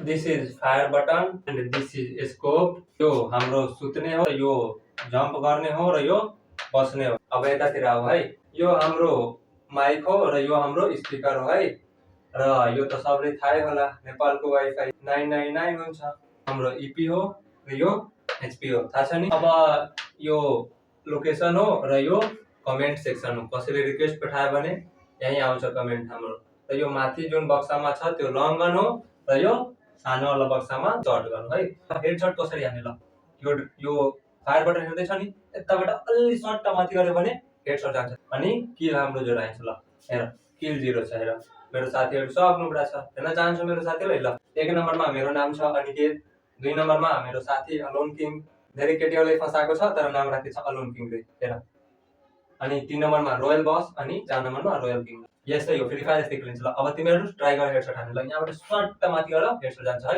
This is fire button and this is scope. यो हाम्रो सुत्ने हो, यो जम्प गर्ने हो र यो बस्ने हो। अब यतातिर आऊ है। यो हाम्रो माइक हो र यो हाम्रो स्पिकर हो है। र यो त सबले थाहै होला, नेपालको वाइफाई 999 हुन्छ। हाम्रो इपी हो र यो एचपी हो, थाहा छ नि। अब यो लोकेसन हो र यो कमेन्ट सेक्सन हो। कसैले रिक्वेस्ट पठायो भने यही आउँछ कमेन्ट हाम्रो। र यो माथि जुन बक्सामा छ त्यो लङ गन हो र यो सानो वाला बक्सामा सर्ट गर्नु है। हेडशट कसरी हान्ने ल, यो फायर बटन हेर्दैछ नि, यताबाट अलि सर्ट माथि गर्यो भने हेडशट जान्छ। अनि किल हाम्रो जोड आइन्छ। ल हेर, किल 0 छ। हेर मेरो साथीहरु सब नुब्रा छ। हेर्न चाहन्छु मेरो साथीहरुलाई। ल 1 नम्बरमा मेरो नाम छ अनिकेत, 2 नम्बरमा मेरो साथी अलोन किङ। धेरै केटीहरुले फसाएको छ तर नाम राखेको छ अलोन किङ रे। हेर, अनि 3 नम्बरमा रोयल बस अनि 4 नम्बरमा रोयल किङ। यस्तै हो, फ्री फायर यस्तै खेलिन्छ। ल अब तिमीहरु ट्राई गर हेडशट हान्नु। ल यहाँबाट सर्ट माथि गर हेडशट जान्छ है।